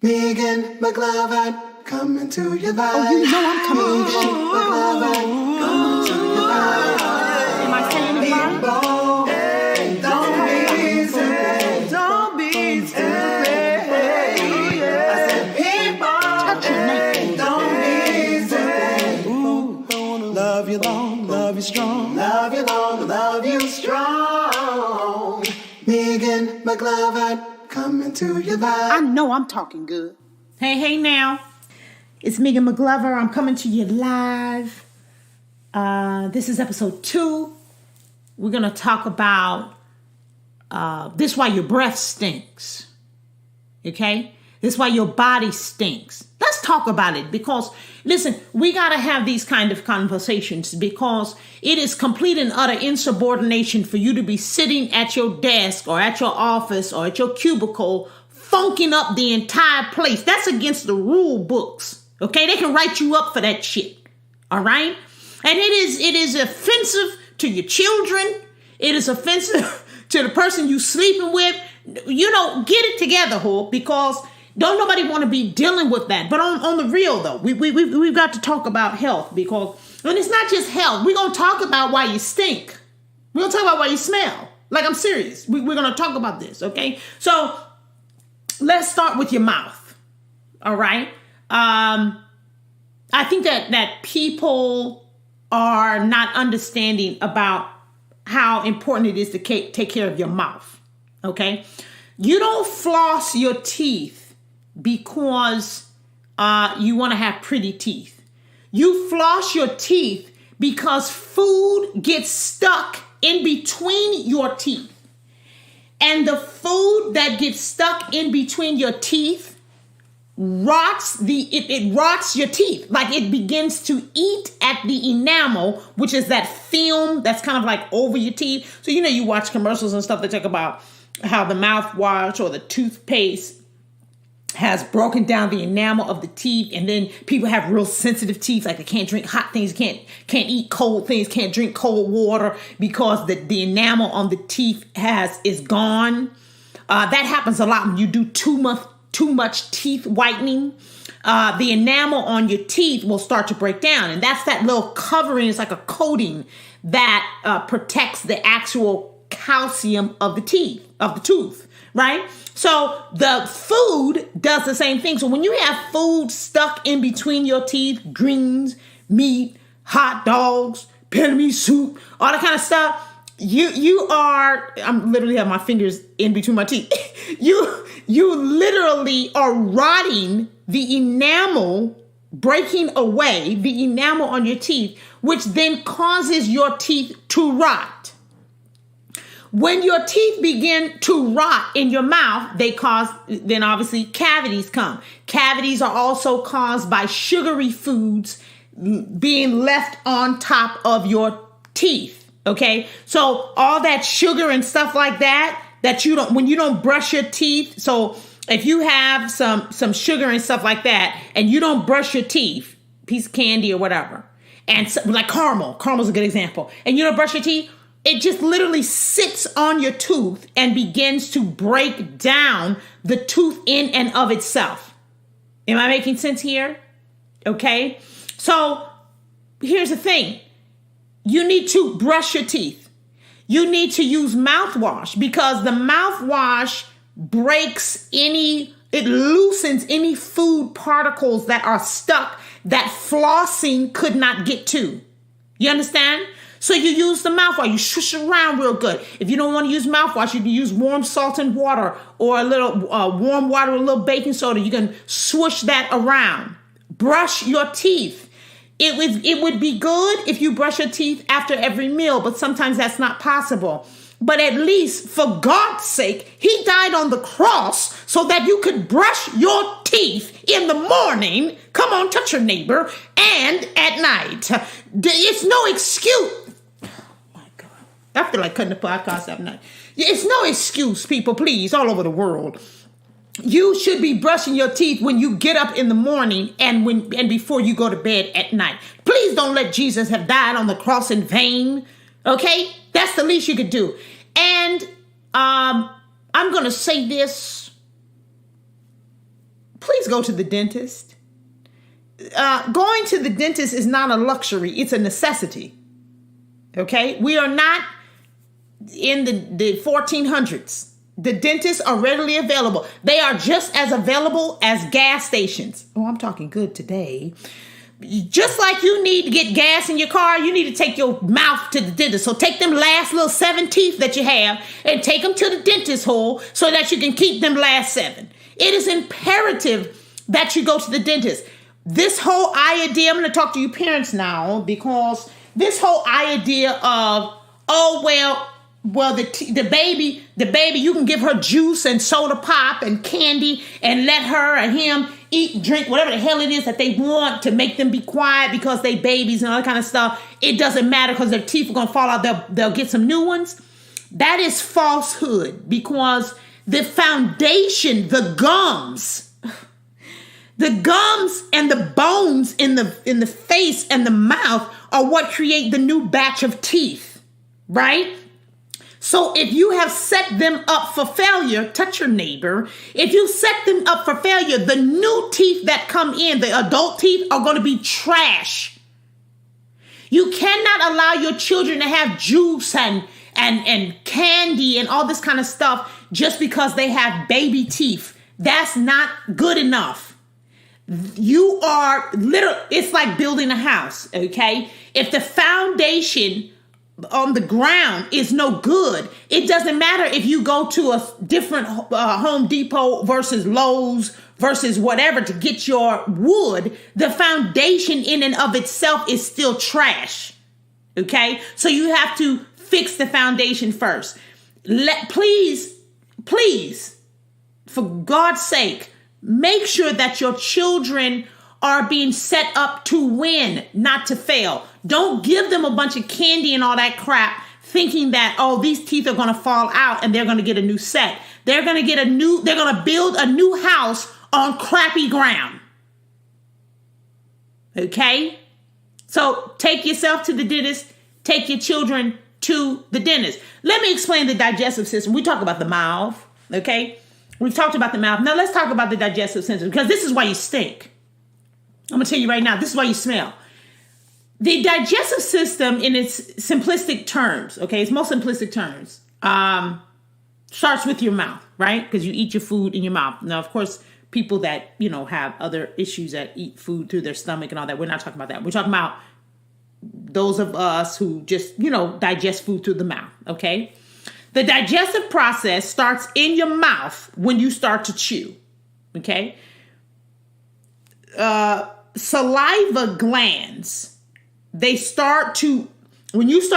Megan McLovin, coming to your life. Oh, you know I'm coming. Megan McLovin, coming to your life. Am I saying it right? Don't be stupid. I said people. Touch your neck. Don't be stupid. Ooh, love you long, love you strong. Love you long, love you strong. Megan McLovin, coming to your life. I know I'm talking good. Hey now. It's Megan McGlover. I'm coming to you live. This is episode 2. We're going to talk about this why your breath stinks. Okay? This why your body stinks. Let's talk about it because, listen, we got to have these kind of conversations because it is complete and utter insubordination for you to be sitting at your desk or at your office or at your cubicle funking up the entire place. That's against the rule books. Okay? They can write you up for that shit. All right? And it is offensive to your children. It is offensive to the person you sleeping with. You know, get it together, whore, because don't nobody want to be dealing with that. But on the real, though, we've got to talk about health because, and it's not just health. We're going to talk about why you stink. We're going to talk about why you smell. Like, I'm serious. We're going to talk about this, okay? So let's start with your mouth, all right? I think that people are not understanding about how important it is to take care of your mouth, okay? You don't floss your teeth because you want to have pretty teeth. You floss your teeth because food gets stuck in between your teeth. And the food that gets stuck in between your teeth rots it rots your teeth. Like it begins to eat at the enamel, which is that film that's kind of like over your teeth. So, you know, you watch commercials and stuff that talk about how the mouthwash or the toothpaste has broken down the enamel of the teeth. And then people have real sensitive teeth, like they can't drink hot things, can't eat cold things, can't drink cold water because the enamel on the teeth is gone. That happens a lot when you do too much teeth whitening. The enamel on your teeth will start to break down. And that's that little covering. It's like a coating that protects the actual calcium of the tooth, right? So the food does the same thing. So when you have food stuck in between your teeth, greens, meat, hot dogs, penne soup, all that kind of stuff, I'm literally have my fingers in between my teeth. You literally are rotting the enamel, breaking away the enamel on your teeth, which then causes your teeth to rot. When your teeth begin to rot in your mouth, then obviously cavities come. Cavities are also caused by sugary foods being left on top of your teeth. Okay, so all that sugar and stuff like that when you don't brush your teeth. So if you have some sugar and stuff like that, and you don't brush your teeth, piece of candy or whatever, and like caramel's a good example, and you don't brush your teeth, it just literally sits on your tooth and begins to break down the tooth in and of itself. Am I making sense here? Okay, so here's the thing. You need to brush your teeth. You need to use mouthwash because the mouthwash it loosens any food particles that are stuck that flossing could not get to. You understand? So you use the mouthwash. You swish it around real good. If you don't want to use mouthwash, you can use warm salt and water or a little warm water with a little baking soda. You can swish that around. Brush your teeth. It would be good if you brush your teeth after every meal, but sometimes that's not possible. But at least, for God's sake, he died on the cross so that you could brush your teeth in the morning, come on, touch your neighbor, and at night. It's no excuse. Oh, my God. I feel like cutting the podcast at night. It's no excuse, people, please, all over the world. You should be brushing your teeth when you get up in the morning and before you go to bed at night. Please don't let Jesus have died on the cross in vain. Okay? That's the least you could do. And I'm going to say this. Please always go to the dentist. Going to the dentist is not a luxury. It's a necessity. Okay? We are not in the 1400s. The dentists are readily available. They are just as available as gas stations. Oh, I'm talking good today. Just like you need to get gas in your car, you need to take your mouth to the dentist. So take them last little 7 teeth that you have and take them to the dentist hole so that you can keep them last 7. It is imperative that you go to the dentist. This whole idea, I'm going to talk to you parents now, because this whole idea of, oh, well, the baby, you can give her juice and soda pop and candy and let her or him eat, drink, whatever the hell it is that they want to make them be quiet because they babies and all that kind of stuff. It doesn't matter because their teeth are going to fall out. They'll get some new ones. That is falsehood, because the foundation, the gums and the bones in the face and the mouth are what create the new batch of teeth, right? So if you have set them up for failure, touch your neighbor. If you set them up for failure, the new teeth that come in, the adult teeth, are going to be trash. You cannot allow your children to have juice and candy and all this kind of stuff just because they have baby teeth. That's not good enough. You are literally, it's like building a house, okay? If the foundation on the ground is no good, it doesn't matter if you go to a different Home Depot versus Lowe's versus whatever to get your wood. The foundation in and of itself is still trash. Okay, so you have to fix the foundation first. Please, for God's sake, make sure that your children are being set up to win, not to fail. Don't give them a bunch of candy and all that crap thinking that, oh, these teeth are going to fall out and they're going to get a new set. They're going to build a new house on crappy ground. Okay? So take yourself to the dentist, take your children to the dentist. Let me explain the digestive system. We talk about the mouth, okay? We've talked about the mouth. Now let's talk about the digestive system, because this is why you stink. I'm going to tell you right now, this is why you smell. The digestive system, in its simplistic terms, okay, its most simplistic terms, starts with your mouth, right? Because you eat your food in your mouth. Now, of course, people that, have other issues that eat food through their stomach and all that, we're not talking about that. We're talking about those of us who just, digest food through the mouth, okay? The digestive process starts in your mouth when you start to chew, okay? Saliva glands, when you start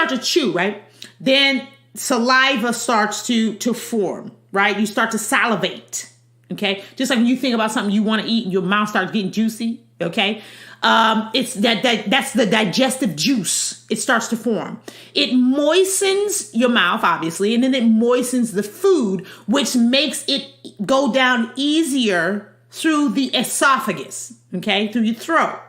to chew, right? Then saliva starts to form, right? You start to salivate, okay? Just like when you think about something you want to eat and your mouth starts getting juicy, okay? It's that's the digestive juice. It starts to form. It moistens your mouth, obviously, and then it moistens the food, which makes it go down easier through the esophagus, okay, through your throat,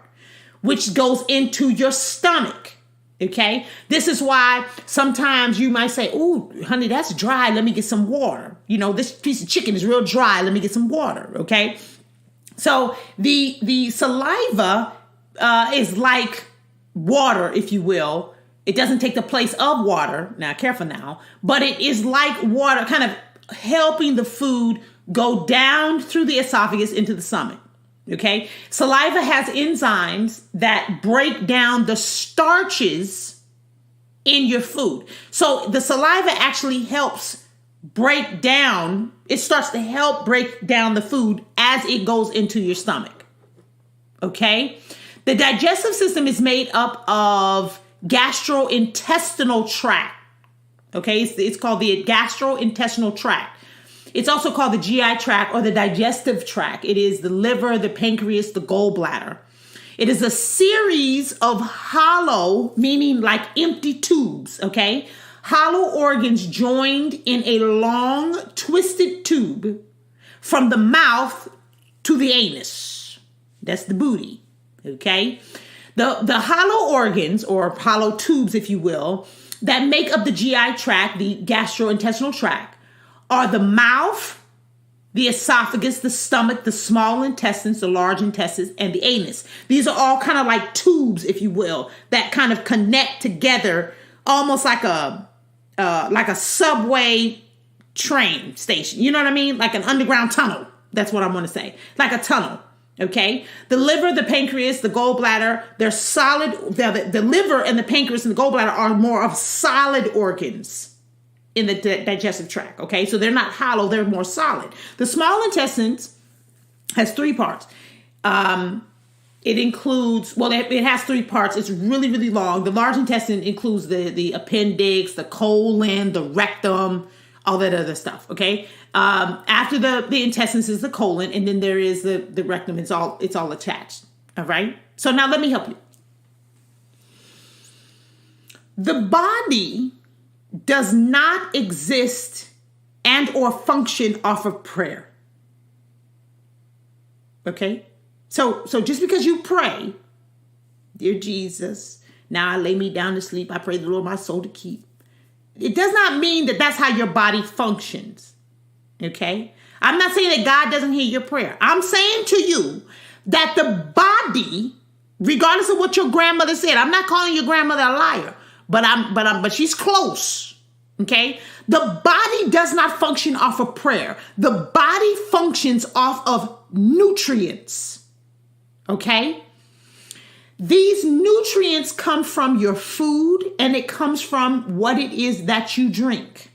which goes into your stomach, okay? This is why sometimes you might say, "Oh, honey, that's dry. Let me get some water. This piece of chicken is real dry. Let me get some water," okay? So the saliva is like water, if you will. It doesn't take the place of water. Now, careful now, but it is like water, kind of helping the food go down through the esophagus into the stomach. Okay. Saliva has enzymes that break down the starches in your food. So the saliva actually helps break down. It starts to help break down the food as it goes into your stomach. Okay. The digestive system is made up of gastrointestinal tract. Okay. It's called the gastrointestinal tract. It's also called the GI tract or the digestive tract. It is the liver, the pancreas, the gallbladder. It is a series of hollow, meaning like empty tubes, okay? Hollow organs joined in a long, twisted tube from the mouth to the anus. That's the booty, okay? The hollow organs, or hollow tubes, if you will, that make up the GI tract, the gastrointestinal tract, are the mouth, the esophagus, the stomach, the small intestines, the large intestines, and the anus. These are all kind of like tubes, if you will, that kind of connect together, almost like a subway train station. You know what I mean? Like an underground tunnel. That's what I want to say. Like a tunnel. Okay. The liver, the pancreas, the gallbladder, they're solid. The liver and the pancreas and the gallbladder are more of solid organs in the digestive tract. Okay. So they're not hollow. They're more solid. The small intestines has 3 parts. It includes, it has 3 parts. It's really, really long. The large intestine includes the appendix, the colon, the rectum, all that other stuff. Okay. After the intestines is the colon, and then there is the rectum. It's all attached. All right. So now let me help you. The body does not exist and or function off of prayer. Okay. So just because you pray, dear Jesus, now I lay me down to sleep, I pray the Lord my soul to keep. It does not mean that that's how your body functions. Okay. I'm not saying that God doesn't hear your prayer. I'm saying to you that the body, regardless of what your grandmother said, I'm not calling your grandmother a liar, but she's close. Okay. The body does not function off of prayer. The body functions off of nutrients. Okay. These nutrients come from your food, and it comes from what it is that you drink.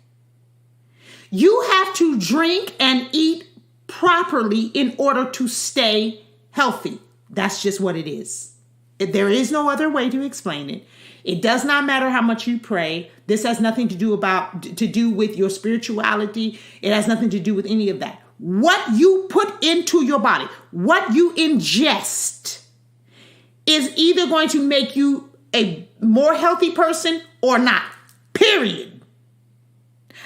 You have to drink and eat properly in order to stay healthy. That's just what it is. There is no other way to explain it. It does not matter how much you pray. This has nothing to do with your spirituality. It has nothing to do with any of that. What you put into your body, what you ingest, is either going to make you a more healthy person or not. Period.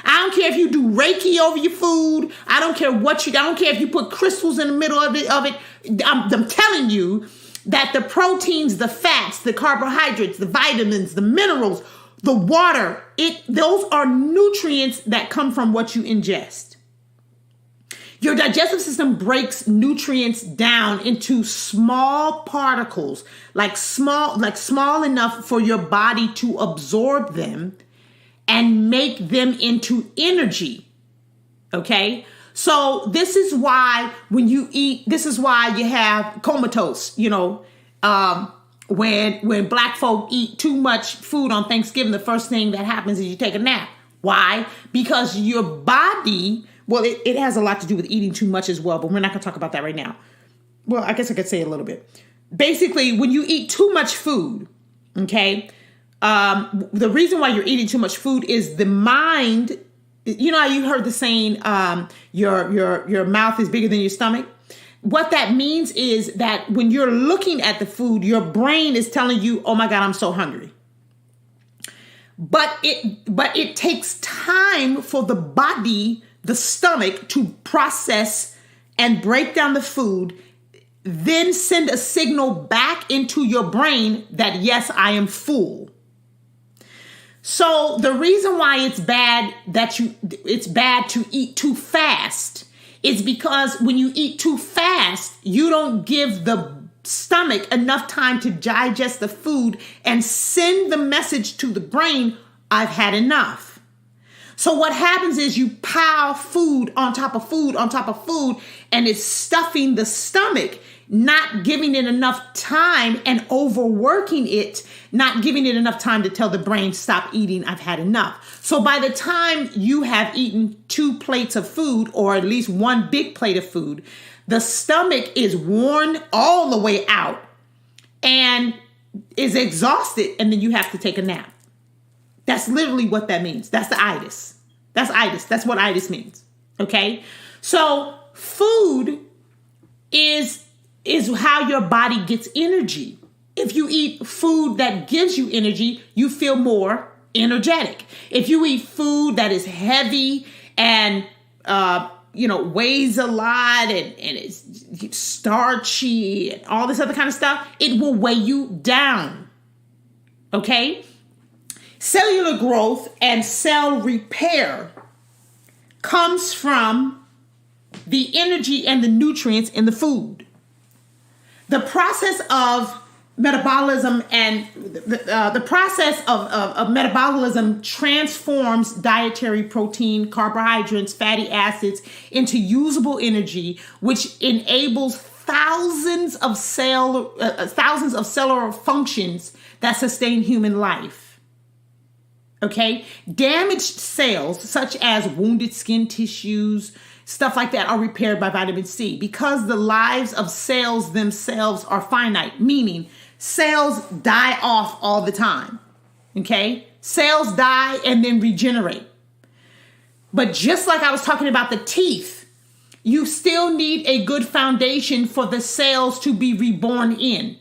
I don't care if you do Reiki over your food. I don't care if you put crystals in the middle of it. I'm telling you that the proteins, the fats, the carbohydrates, the vitamins, the minerals, the water, those are nutrients that come from what you ingest. Your digestive system breaks nutrients down into small particles, like small enough for your body to absorb them and make them into energy. Okay. So this is why when you eat, this is why you have comatose, when black folk eat too much food on Thanksgiving, the first thing that happens is you take a nap. Why? Because your body, it has a lot to do with eating too much as well, but we're not going to talk about that right now. Well, I guess I could say a little bit. Basically, when you eat too much food, okay, the reason why you're eating too much food is the mind. You know how you heard the saying, your mouth is bigger than your stomach? What that means is that when you're looking at the food, your brain is telling you, oh my God, I'm so hungry. But it takes time for the body, the stomach, to process and break down the food, then send a signal back into your brain that, yes, I am full. So the reason why it's bad to eat too fast is because when you eat too fast, you don't give the stomach enough time to digest the food and send the message to the brain, I've had enough. So what happens is you pile food on top of food on top of food, and it's stuffing the stomach, not giving it enough time and overworking it, not giving it enough time to tell the brain, stop eating, I've had enough. So by the time you have eaten 2 plates of food, or at least 1 big plate of food, the stomach is worn all the way out and is exhausted, and then you have to take a nap. That's literally what that means. That's the itis. That's itis. That's what itis means. Okay? So food is how your body gets energy. If you eat food that gives you energy, you feel more energetic. If you eat food that is heavy and weighs a lot and it's starchy and all this other kind of stuff, it will weigh you down. Okay? Cellular growth and cell repair comes from the energy and the nutrients in the food. The process of metabolism and the process of metabolism transforms dietary protein, carbohydrates, fatty acids into usable energy, which enables thousands of cellular functions that sustain human life. Okay? Damaged cells, such as wounded skin tissues, stuff like that, are repaired by vitamin C because the lives of cells themselves are finite, meaning cells die off all the time. Okay? Cells die and then regenerate. But just like I was talking about the teeth, you still need a good foundation for the cells to be reborn in.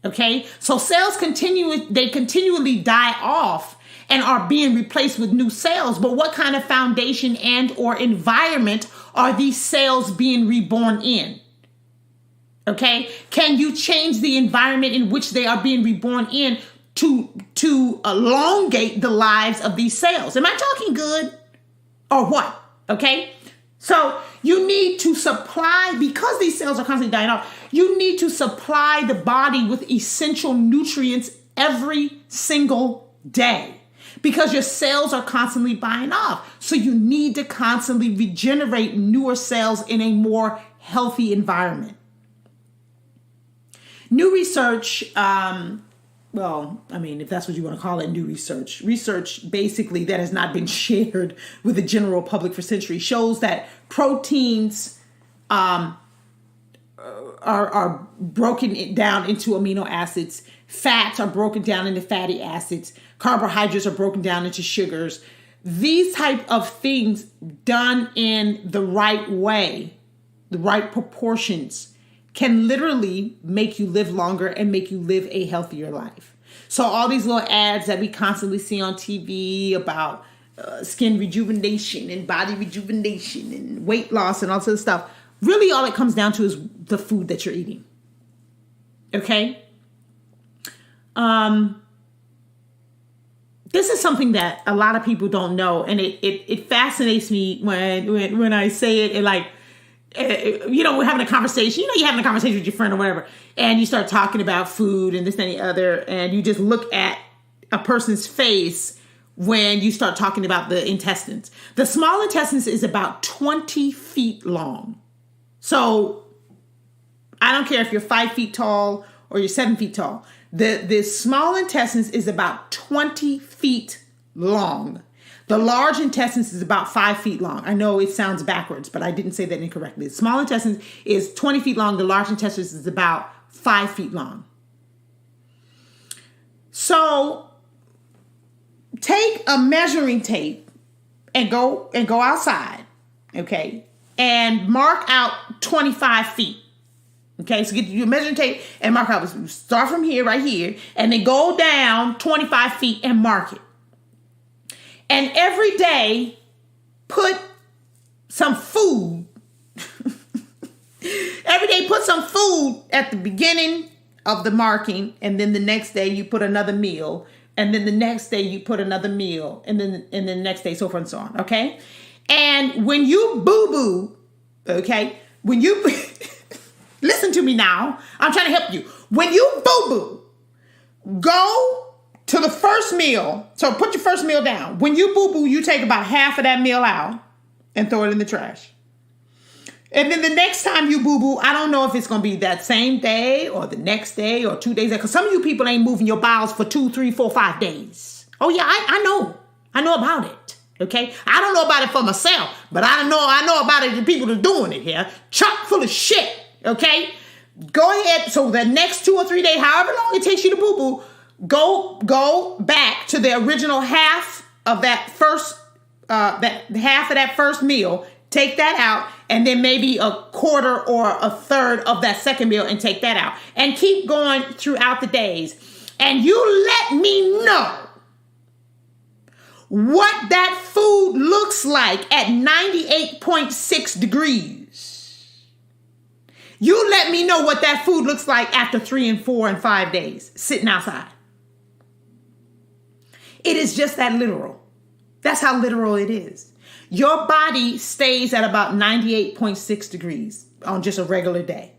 Okay? So cells continually die off and are being replaced with new cells. But what kind of foundation and or environment are these cells being reborn in? Okay? Can you change the environment in which they are being reborn in to elongate the lives of these cells? Am I talking good or what? Okay? So you need to supply, because these cells are constantly dying off, you need to supply the body with essential nutrients every single day because your cells are constantly dying off. So you need to constantly regenerate newer cells in a more healthy environment. New research, if that's what you want to call it, new research basically that has not been shared with the general public for centuries shows that proteins are broken down into amino acids. Fats are broken down into fatty acids. Carbohydrates are broken down into sugars. These type of things done in the right way, the right proportions, can literally make you live longer and make you live a healthier life. So all these little ads that we constantly see on TV about skin rejuvenation and body rejuvenation and weight loss and all this other stuff, really all it comes down to is the food that you're eating. Okay? This is something that a lot of people don't know, and it fascinates me when I say it, and like, we're having a conversation, you're having a conversation with your friend or whatever, and you start talking about food and this and the other, and you just look at a person's face when you start talking about the intestines. The small intestines is about 20 feet long. So I don't care if you're 5 feet tall or you're 7 feet tall. The small intestines is about 20 feet long. The large intestines is about 5 feet long. I know it sounds backwards, but I didn't say that incorrectly. The small intestines is 20 feet long. The large intestines is about 5 feet long. So take a measuring tape and go outside, okay, and mark out 25 feet. Okay, so get your measuring tape and mark out. Start from here, right here, and then go down 25 feet and mark it. And every day, put some food. Every day, put some food at the beginning of the marking, and then the next day you put another meal, and then the next day you put another meal, and then the next day, so forth and so on. Okay, and when you boo-boo, okay, when you listen to me now, I'm trying to help you. When you boo-boo, go to the first meal. So put your first meal down. When you boo-boo, you take about half of that meal out and throw it in the trash. And then the next time you boo-boo, I don't know if it's going to be that same day or the next day or 2 days. Because some of you people ain't moving your bowels for 2, 3, 4, 5 days. Oh, yeah, I know. I know about it. Okay? I don't know about it for myself, but I know about it, the people that are doing it here. Chock full of shit. Okay? Go ahead. So the next 2 or 3 days, however long it takes you to boo-boo, go back to the original half of that first half of that first meal. Take that out, and then maybe a quarter or a third of that second meal and take that out. And keep going throughout the days. And you let me know what that food looks like at 98.6 degrees. You let me know what that food looks like after 3 and 4 and 5 days sitting outside. It is just that literal. That's how literal it is. your body stays at about 98.6 degrees on just a regular day.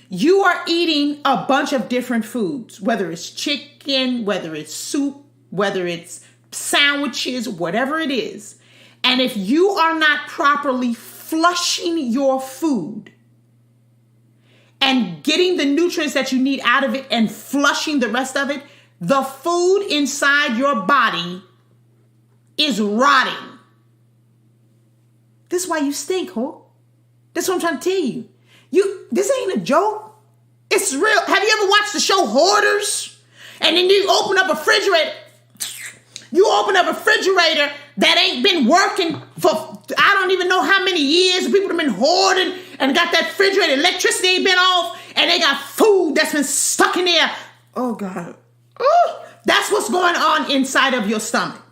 You are eating a bunch of different foods, whether it's chicken, whether it's soup, whether it's sandwiches, whatever it is. And if you are not properly flushing your food and getting the nutrients that you need out of it and flushing the rest of it, the food inside your body is rotting. This is why you stink, ho. That's what I'm trying to tell you. This ain't a joke. It's real. Have you ever watched the show Hoarders? And then you open up a refrigerator. You open up a refrigerator that ain't been working for I don't even know how many years. People have been hoarding and got that refrigerator. Electricity ain't been off. And they got food that's been stuck in there. Oh, God. Ooh, that's what's going on inside of your stomach.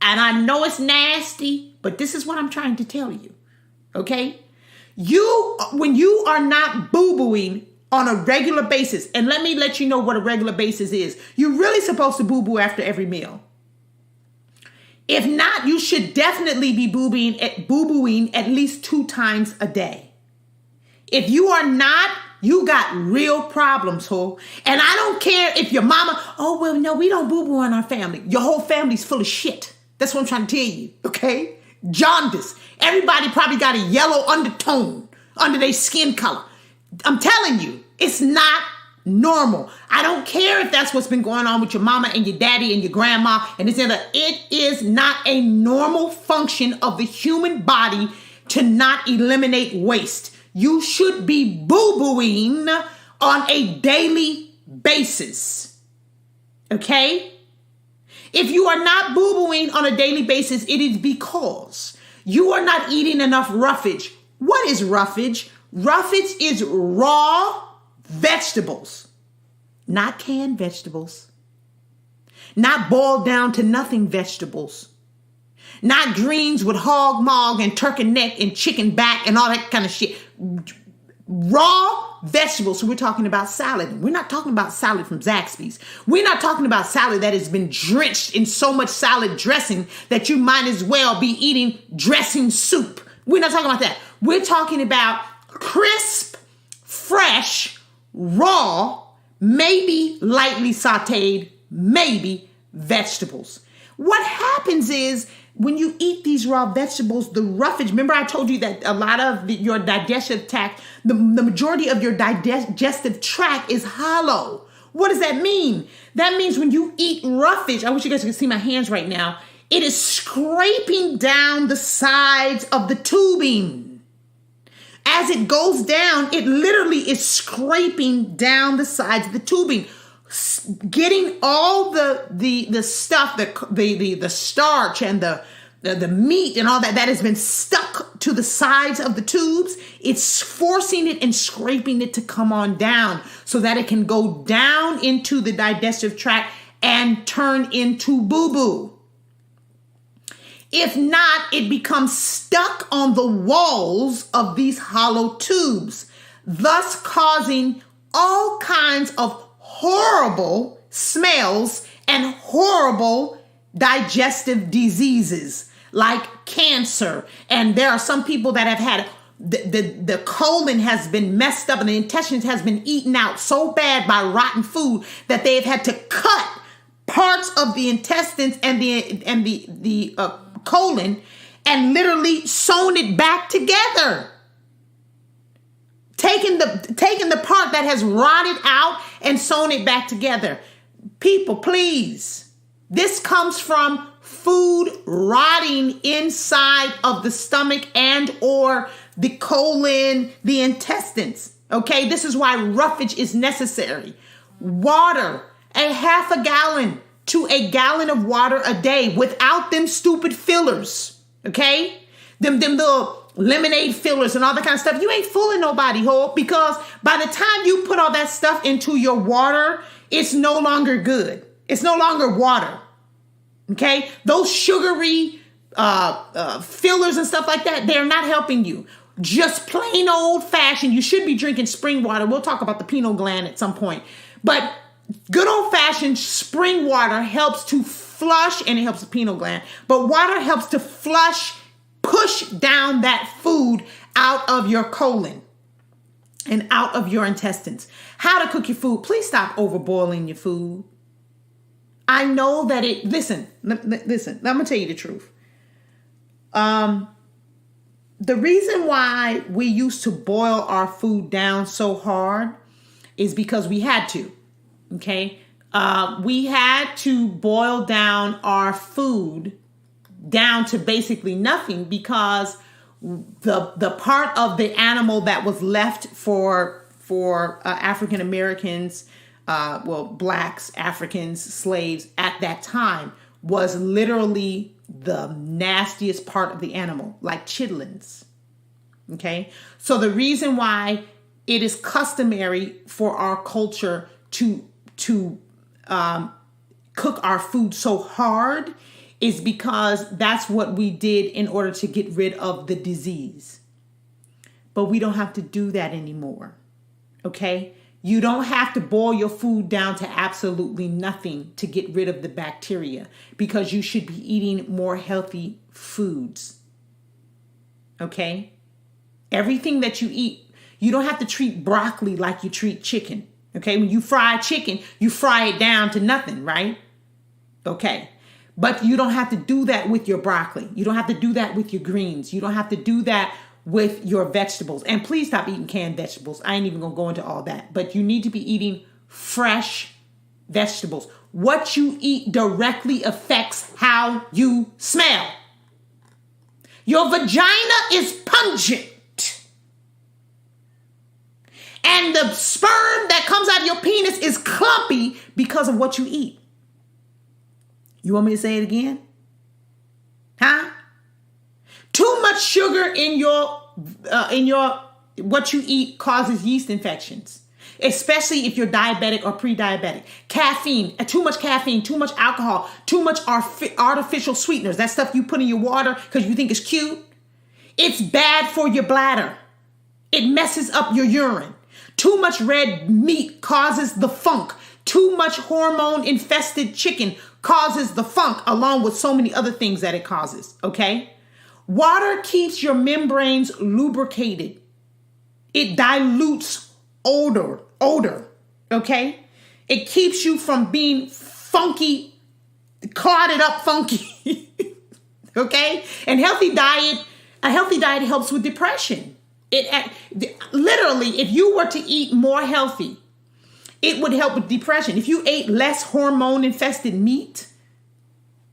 And I know it's nasty, but this is what I'm trying to tell you. Okay? When you are not boo-booing on a regular basis, and let me let you know what a regular basis is. You're really supposed to boo-boo after every meal. If not, you should definitely be boo-booing at least 2 times a day. If you are not, you got real problems, ho. And I don't care if your mama, oh, well, no, we don't boo-boo in our family. Your whole family's full of shit. That's what I'm trying to tell you, okay? Jaundice. Everybody probably got a yellow undertone under their skin color. I'm telling you, it's not normal. I don't care if that's what's been going on with your mama and your daddy and your grandma. And it is not a normal function of the human body to not eliminate waste. You should be boo-booing on a daily basis. Okay? If you are not boo-booing on a daily basis, it is because you are not eating enough roughage. What is roughage? Roughage is raw vegetables, not canned vegetables, not boiled down to nothing vegetables, not greens with hog maw and turkey neck and chicken back and all that kind of shit. Raw vegetables. So we're talking about salad. We're not talking about salad from Zaxby's. We're not talking about salad that has been drenched in so much salad dressing that you might as well be eating dressing soup. We're not talking about that. We're talking about crisp, fresh, raw, maybe lightly sauteed, maybe vegetables. What happens is when you eat these raw vegetables, the roughage, remember I told you that a lot of your digestive tract, the majority of your digestive tract is hollow. What does that mean? That means when you eat roughage, I wish you guys could see my hands right now, it is scraping down the sides of the tubing. As it goes down, it literally is scraping down the sides of the tubing, getting all the stuff, the starch and the meat and all that has been stuck to the sides of the tubes. It's forcing it and scraping it to come on down so that it can go down into the digestive tract and turn into boo-boo. If not, it becomes stuck on the walls of these hollow tubes, thus causing all kinds of horrible smells and horrible digestive diseases like cancer. And there are some people that have had the colon has been messed up and the intestines has been eaten out so bad by rotten food that they have had to cut parts of the intestines and the colon and literally sewn it back together. Taking the part that has rotted out and sewn it back together. People, please. This comes from food rotting inside of the stomach and or the colon, the intestines. Okay, this is why roughage is necessary. Water, a half a gallon to a gallon of water a day without them stupid fillers. Okay, them little lemonade fillers and all that kind of stuff. You ain't fooling nobody, ho, because by the time you put all that stuff into your water, it's no longer good. It's no longer water. Okay, those sugary fillers and stuff like that, they're not helping you. Just plain old fashioned. You should be drinking spring water. We'll talk about the pineal gland at some point, but good old fashioned spring water helps to flush, and it helps the pineal gland. But water helps to push down that food out of your colon and out of your intestines. How to cook your food. Please stop overboiling your food. I know that listen, I'm going to tell you the truth. The reason why we used to boil our food down so hard is because we had to, okay? We had to boil down our food down to basically nothing because the part of the animal that was left for African Americans, blacks, Africans, slaves at that time was literally the nastiest part of the animal, like chitlins. Okay, so the reason why it is customary for our culture to cook our food so hard is because that's what we did in order to get rid of the disease. But we don't have to do that anymore. Okay? You don't have to boil your food down to absolutely nothing to get rid of the bacteria because you should be eating more healthy foods. Okay? Everything that you eat, you don't have to treat broccoli like you treat chicken. Okay? When you fry chicken, you fry it down to nothing, right? Okay. But you don't have to do that with your broccoli. You don't have to do that with your greens. You don't have to do that with your vegetables. And please stop eating canned vegetables. I ain't even going to go into all that. But you need to be eating fresh vegetables. What you eat directly affects how you smell. Your vagina is pungent. And the sperm that comes out of your penis is clumpy because of what you eat. You want me to say it again? Huh? Too much sugar in your what you eat causes yeast infections, especially if you're diabetic or pre-diabetic. Caffeine, too much alcohol, too much artificial sweeteners, that stuff you put in your water because you think it's cute. It's bad for your bladder. It messes up your urine. Too much red meat causes the funk. Too much hormone-infested chicken causes the funk, along with so many other things that it causes, okay? Water keeps your membranes lubricated. It dilutes odor, okay? It keeps you from being funky, clotted up funky, okay? And a healthy diet helps with depression. Literally, if you were to eat more healthy, it would help with depression. If you ate less hormone-infested meat,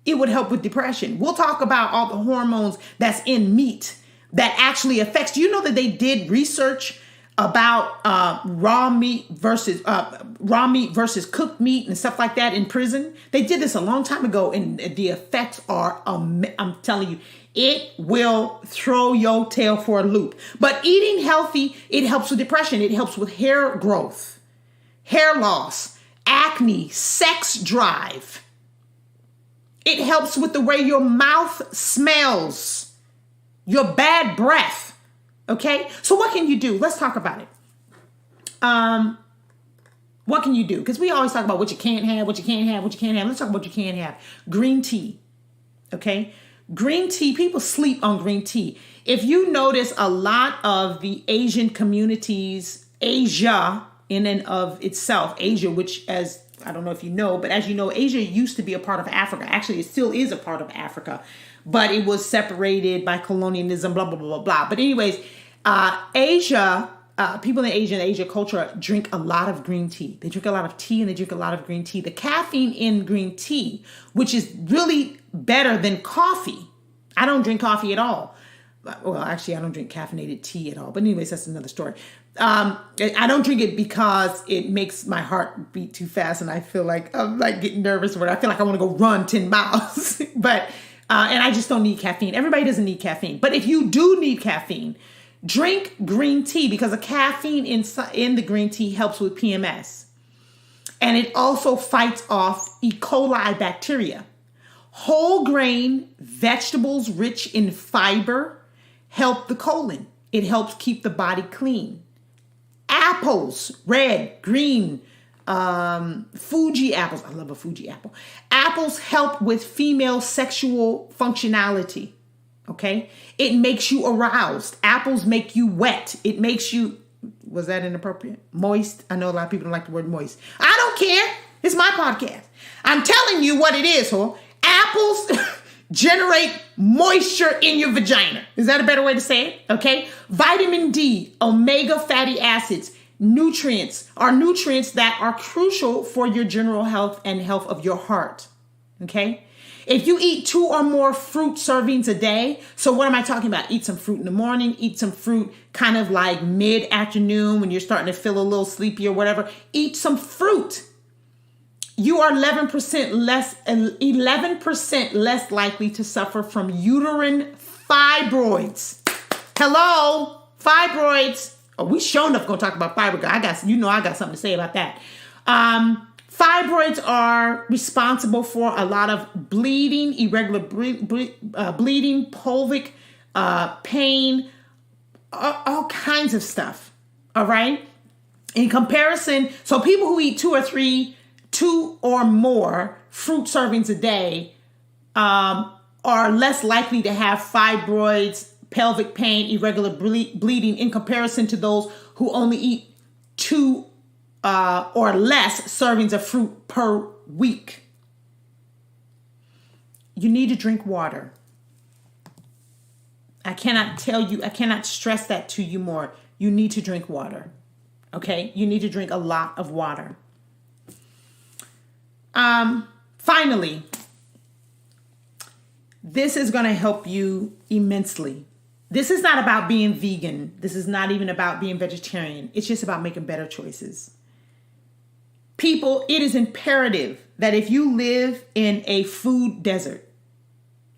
it would help with depression. We'll talk about all the hormones that's in meat that actually affects. Do you know that they did research about raw meat versus cooked meat and stuff like that in prison? They did this a long time ago, and the effects are, I'm telling you, it will throw your tail for a loop. But eating healthy, it helps with depression. It helps with hair growth, hair loss, acne, sex drive. It helps with the way your mouth smells, your bad breath. Okay? So what can you do? Let's talk about it. What can you do? Because we always talk about what you can't have, what you can't have, what you can't have. Let's talk about what you can't have. Green tea. Okay? Green tea, people sleep on green tea. If you notice, a lot of the Asian communities, Asia in and of itself, Asia, which, as I don't know if you know, but as you know, Asia used to be a part of Africa. Actually, it still is a part of Africa, but it was separated by colonialism, blah, blah, blah, blah, blah. But anyways, Asia, people in Asia culture drink a lot of green tea. They drink a lot of tea and they drink a lot of green tea. The caffeine in green tea, which is really better than coffee. I don't drink coffee at all. Well, actually, I don't drink caffeinated tea at all. But anyways, that's another story. I don't drink it because it makes my heart beat too fast and I feel like I'm like getting nervous or I feel like I want to go run 10 miles. But and I just don't need caffeine. Everybody doesn't need caffeine. But if you do need caffeine, drink green tea because the caffeine in the green tea helps with PMS. And it also fights off E. coli bacteria. Whole grain vegetables rich in fiber help the colon. It helps keep the body clean. Apples, red, green, Fuji apples. I love a Fuji apple. Apples help with female sexual functionality. Okay. It makes you aroused. Apples make you wet. It makes you, was that inappropriate? Moist. I know a lot of people don't like the word moist. I don't care. It's my podcast. I'm telling you what it is, huh? Apples generate moisture in your vagina. Is that a better way to say it? Okay. Vitamin D, omega fatty acids, nutrients are nutrients that are crucial for your general health and health of your heart. Okay. If you eat 2 or more fruit servings a day, so what am I talking about? Eat some fruit in the morning, eat some fruit kind of like mid-afternoon when you're starting to feel a little sleepy or whatever. Eat some fruit. You are 11% less likely to suffer from uterine fibroids. Hello, fibroids. Oh, we sure enough gonna talk about fibroids. I got something to say about that. Fibroids are responsible for a lot of bleeding, irregular bleeding, pelvic pain, all kinds of stuff. All right. In comparison, so people who eat 2 or more fruit servings a day are less likely to have fibroids, pelvic pain, irregular bleeding in comparison to those who only eat 2 or less servings of fruit per week. You need to drink water. I cannot stress that to you more. You need to drink water. Okay? You need to drink a lot of water. Finally, this is going to help you immensely. This is not about being vegan. This is not even about being vegetarian. It's just about making better choices. People, it is imperative that if you live in a food desert,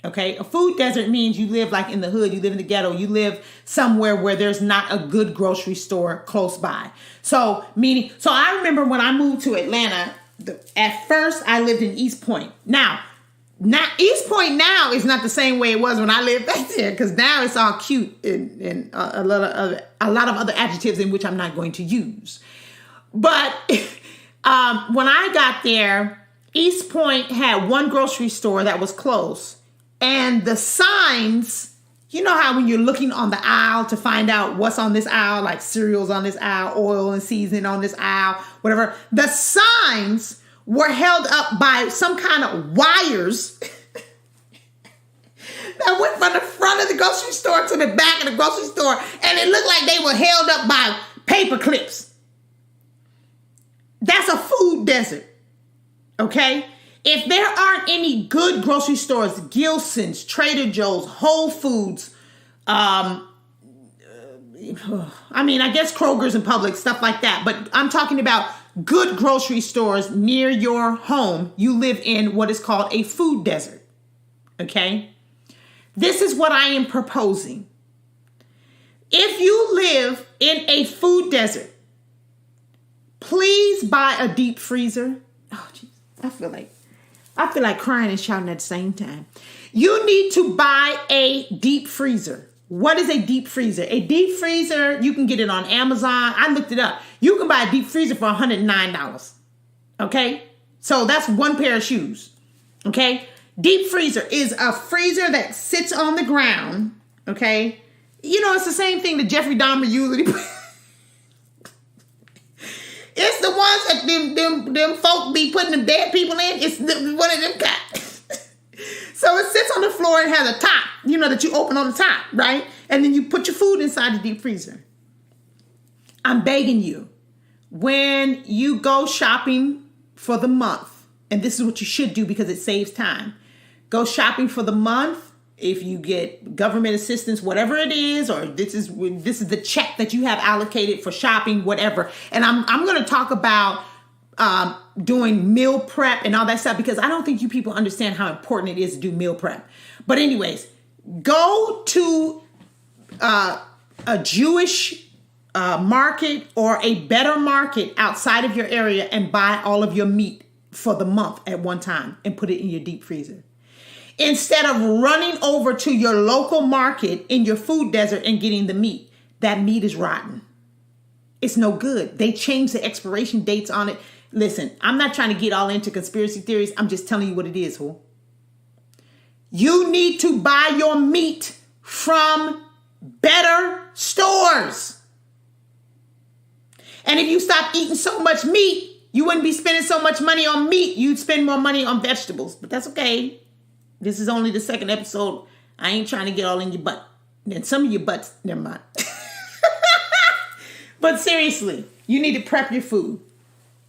okay, a food desert means you live like in the hood, you live in the ghetto, you live somewhere where there's not a good grocery store close by. So I remember when I moved to Atlanta, at first I lived in East Point. Now East Point now is not the same way it was when I lived back there, because now it's all cute and a lot of other adjectives in which I'm not going to use. But when I got there, East Point had one grocery store that was close. And the signs, you know how when you're looking on the aisle to find out what's on this aisle, like cereals on this aisle, oil and seasoning on this aisle, whatever. The signs were held up by some kind of wires that went from the front of the grocery store to the back of the grocery store. And it looked like they were held up by paper clips. That's a food desert, okay? If there aren't any good grocery stores, Gilson's, Trader Joe's, Whole Foods, I guess Kroger's and Publix, stuff like that. But I'm talking about good grocery stores near your home. You live in what is called a food desert, okay? This is what I am proposing. If you live in a food desert, please buy a deep freezer. Oh, jeez. I feel like crying and shouting at the same time. You need to buy a deep freezer. What is a deep freezer? A deep freezer, you can get it on Amazon. I looked it up. You can buy a deep freezer for $109. Okay? So that's one pair of shoes. Okay? Deep freezer is a freezer that sits on the ground. Okay? You know, it's the same thing that Jeffrey Dahmer used. It's the ones that them folk be putting them dead people in. It's one of them guys. So it sits on the floor and has a top, that you open on the top, right? And then you put your food inside the deep freezer. I'm begging you, when you go shopping for the month, and this is what you should do because it saves time. Go shopping for the month. If you get government assistance, whatever it is, or this is the check that you have allocated for shopping, whatever. And I'm going to talk about doing meal prep and all that stuff, because I don't think you people understand how important it is to do meal prep. But anyways, go to a Jewish market or a better market outside of your area and buy all of your meat for the month at one time and put it in your deep freezer. Instead of running over to your local market in your food desert and getting the meat. That meat is rotten. It's no good. They change the expiration dates on it. listen, I'm not trying to get all into conspiracy theories. I'm just telling you what it is, who? You need to buy your meat from better stores. And if you stop eating so much meat, you wouldn't be spending so much money on meat. You'd spend more money on vegetables. But that's okay. This is only the second episode. I ain't trying to get all in your butt. And some of your butts, never mind. But seriously, you need to prep your food.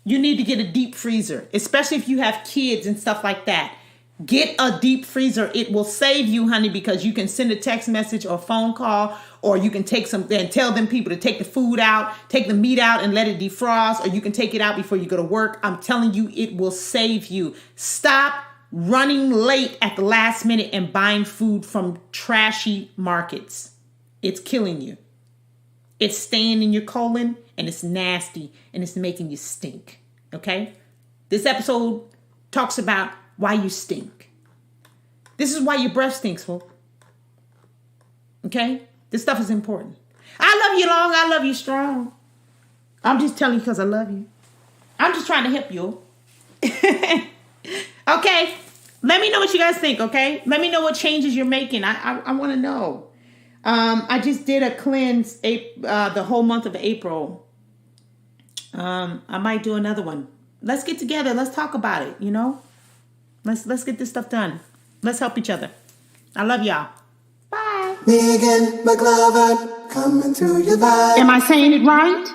You need to get a deep freezer, especially if you have kids and stuff like that. Get a deep freezer. It will save you, honey, because you can send a text message or phone call, or you can take some and tell them people to take the food out, take the meat out and let it defrost, or you can take it out before you go to work. I'm telling you, it will save you. Stop running late at the last minute and buying food from trashy markets. It's killing you. It's staying in your colon and it's nasty and it's making you stink. Okay? This episode talks about why you stink. This is why your breath stinks, folks. Okay? This stuff is important. I love you long. I love you strong. I'm just telling you because I love you. I'm just trying to help you. Okay? Let me know what you guys think, okay? Let me know what changes you're making. I want to know. I just did a cleanse the whole month of April. I might do another one. Let's get together. Let's talk about it, you know? Let's get this stuff done. Let's help each other. I love y'all. Bye. Megan McLovin coming through your life. Am I saying it right?